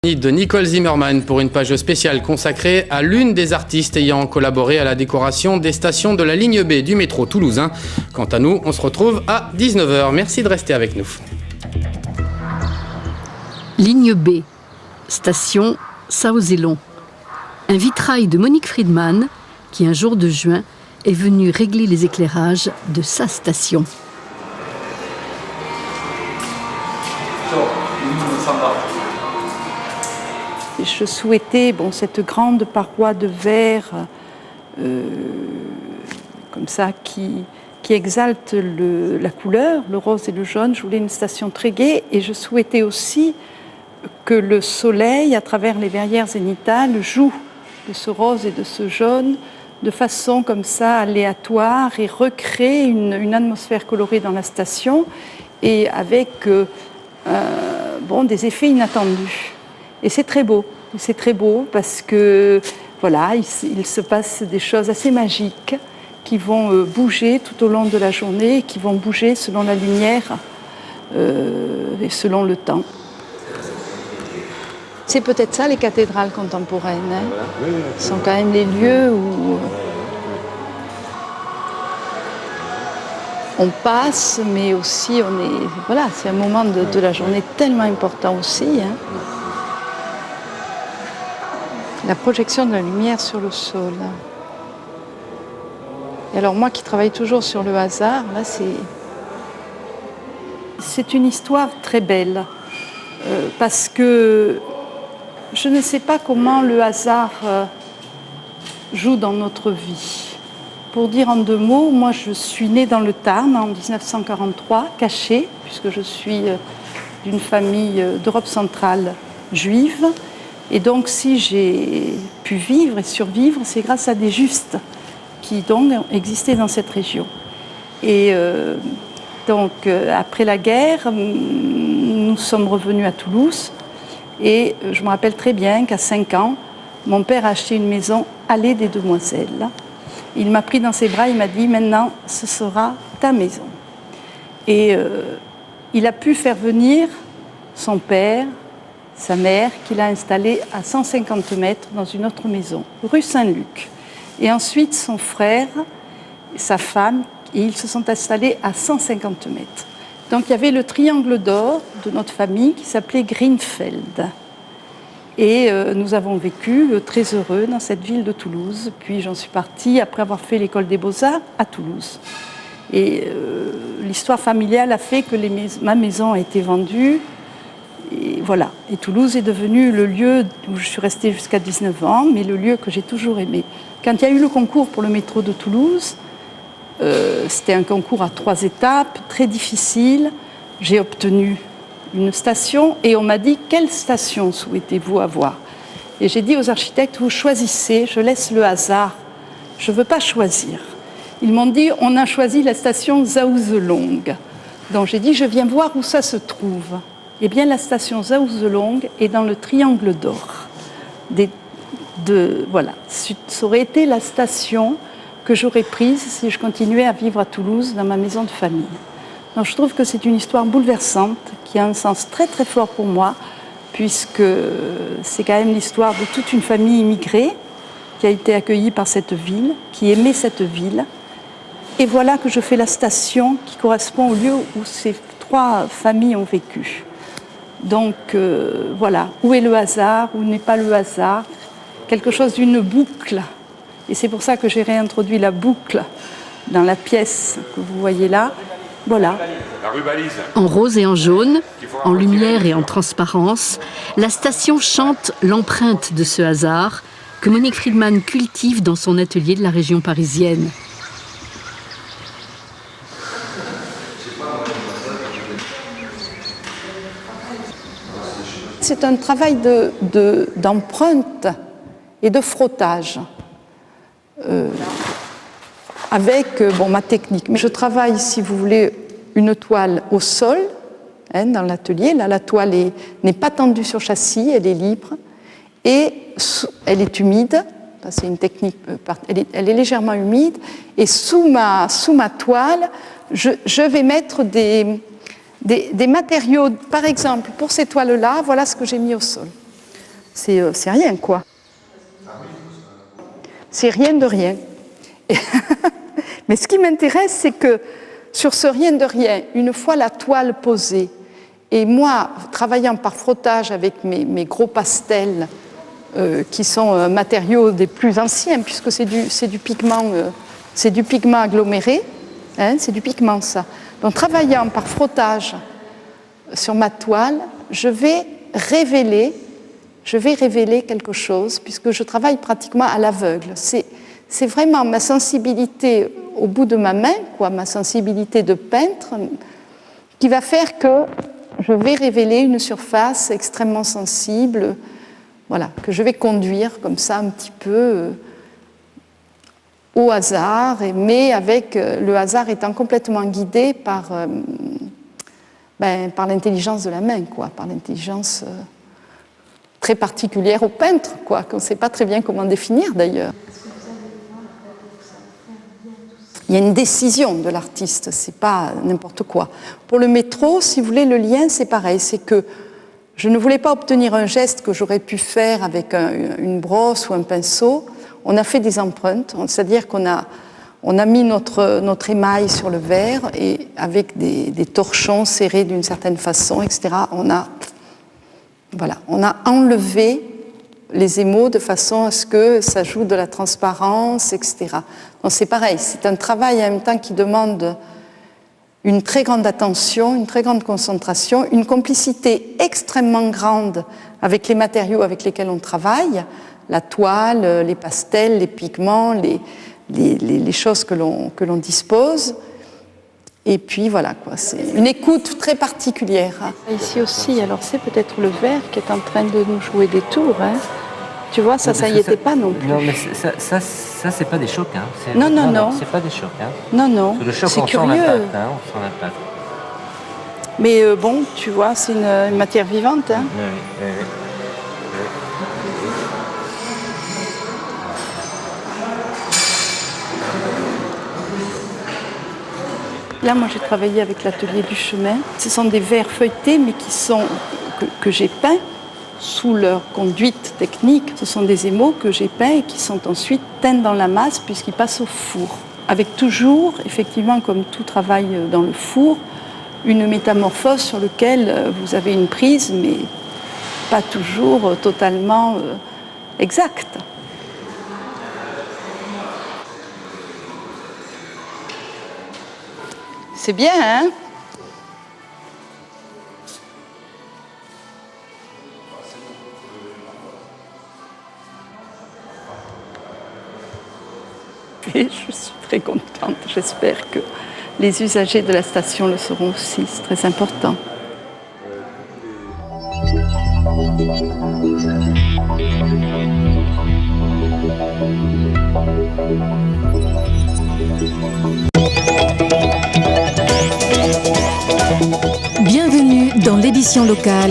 De Nicole Zimmermann pour une page spéciale consacrée à l'une des artistes ayant collaboré à la décoration des stations de la ligne B du métro toulousain. Quant à nous, on se retrouve à 19h. Merci de rester avec nous. Ligne B, station Saozélon. Un vitrail de Monique Friedman qui, un jour de juin, est venu régler les éclairages de sa station. Je souhaitais cette grande paroi de verre comme ça qui exalte la couleur, le rose et le jaune. Je voulais une station très gaie et je souhaitais aussi que le soleil, à travers les verrières zénithales, joue de ce rose et de ce jaune de façon comme ça aléatoire et recrée une atmosphère colorée dans la station et avec des effets inattendus. Et c'est très beau parce que voilà, il se passe des choses assez magiques qui vont bouger tout au long de la journée, qui vont bouger selon la lumière et selon le temps. C'est peut-être ça les cathédrales contemporaines. Ce sont quand même les lieux où on passe, mais aussi c'est un moment de la journée tellement important aussi. La projection de la lumière sur le sol. Et alors moi qui travaille toujours sur le hasard, là c'est une histoire très belle parce que je ne sais pas comment le hasard joue dans notre vie. Pour dire en deux mots, moi je suis née dans le Tarn en 1943, cachée, puisque je suis d'une famille d'Europe centrale juive. Et donc, si j'ai pu vivre et survivre, c'est grâce à des justes qui donc existaient dans cette région. Et après la guerre, nous sommes revenus à Toulouse. Et je me rappelle très bien qu'à 5 ans, mon père a acheté une maison allée des Demoiselles. Il m'a pris dans ses bras, il m'a dit « Maintenant, ce sera ta maison ». Et il a pu faire venir son père, sa mère, qu'il a installée à 150 mètres dans une autre maison, rue Saint-Luc. Et ensuite, son frère, sa femme, et ils se sont installés à 150 mètres. Donc, il y avait le triangle d'or de notre famille qui s'appelait Greenfeld. Et nous avons vécu très heureux dans cette ville de Toulouse. Puis, j'en suis partie, après avoir fait l'école des Beaux-Arts, à Toulouse. Et l'histoire familiale a fait que ma maison a été vendue. Et voilà. Et Toulouse est devenu le lieu où je suis restée jusqu'à 19 ans, mais le lieu que j'ai toujours aimé. Quand il y a eu le concours pour le métro de Toulouse, c'était un concours à 3 étapes, très difficile. J'ai obtenu une station et on m'a dit « Quelle station souhaitez-vous avoir ?» Et j'ai dit aux architectes « Vous choisissez, je laisse le hasard, je ne veux pas choisir. » Ils m'ont dit « On a choisi la station Saozelong. » Donc j'ai dit « Je viens voir où ça se trouve. » Eh bien, la station Saozelong est dans le triangle d'or. Voilà. Ça aurait été la station que j'aurais prise si je continuais à vivre à Toulouse dans ma maison de famille. Donc, je trouve que c'est une histoire bouleversante qui a un sens très très fort pour moi, puisque c'est quand même l'histoire de toute une famille immigrée qui a été accueillie par cette ville, qui aimait cette ville. Et voilà que je fais la station qui correspond au lieu où ces 3 familles ont vécu. Donc voilà, où est le hasard, où n'est pas le hasard, quelque chose d'une boucle. Et c'est pour ça que j'ai réintroduit la boucle dans la pièce que vous voyez là. Voilà. En rose et en jaune, en lumière et en transparence, la station chante l'empreinte de ce hasard que Monique Friedman cultive dans son atelier de la région parisienne. C'est un travail d'empreinte et de frottage avec ma technique. Mais je travaille, si vous voulez, une toile au sol dans l'atelier. Là, la toile n'est pas tendue sur châssis, elle est libre et elle est humide. C'est une technique, elle est légèrement humide. Et sous ma toile, je vais mettre des matériaux, par exemple, pour ces toiles-là, voilà ce que j'ai mis au sol. C'est rien, quoi. C'est rien de rien. Mais ce qui m'intéresse, c'est que sur ce rien de rien, une fois la toile posée, et moi, travaillant par frottage avec mes gros pastels, qui sont matériaux des plus anciens, puisque c'est du pigment aggloméré, hein, c'est du pigment, ça. Donc, travaillant par frottage sur ma toile, je vais révéler quelque chose, puisque je travaille pratiquement à l'aveugle. C'est vraiment ma sensibilité au bout de ma main, quoi, ma sensibilité de peintre, qui va faire que je vais révéler une surface extrêmement sensible, voilà, que je vais conduire comme ça un petit peu au hasard, mais avec le hasard étant complètement guidé par l'intelligence de la main, quoi, par l'intelligence très particulière au peintre, quoi, qu'on ne sait pas très bien comment définir d'ailleurs. Il y a une décision de l'artiste, c'est pas n'importe quoi. Pour le métro, si vous voulez, le lien, c'est pareil, c'est que je ne voulais pas obtenir un geste que j'aurais pu faire avec une brosse ou un pinceau. On a fait des empreintes, c'est-à-dire qu'on a mis notre émail sur le verre et avec des torchons serrés d'une certaine façon, etc., on a enlevé les émaux de façon à ce que ça joue de la transparence, etc. Donc c'est pareil, c'est un travail en même temps qui demande une très grande attention, une très grande concentration, une complicité extrêmement grande avec les matériaux avec lesquels on travaille, la toile, les pastels, les pigments, les choses que l'on dispose. Et puis voilà, quoi, c'est une écoute très particulière. Ici aussi, alors c'est peut-être le verre qui est en train de nous jouer des tours. Hein. Tu vois, ça y était pas non plus. Non, mais ça c'est pas des chocs. Hein. Non. C'est pas des chocs. Hein. Non. Le choc, c'est on curieux. sent l'impact. Hein, on sent l'impact. Mais bon, tu vois, c'est une matière vivante. Hein. Oui. Là, moi, j'ai travaillé avec l'atelier du chemin. Ce sont des verres feuilletés, mais que j'ai peints sous leur conduite technique. Ce sont des émaux que j'ai peints et qui sont ensuite teints dans la masse puisqu'ils passent au four. Avec toujours, effectivement, comme tout travail dans le four, une métamorphose sur laquelle vous avez une prise, mais pas toujours totalement exacte. C'est bien, hein? Et je suis très contente. J'espère que les usagers de la station le seront aussi. C'est très important. Bienvenue dans l'édition locale.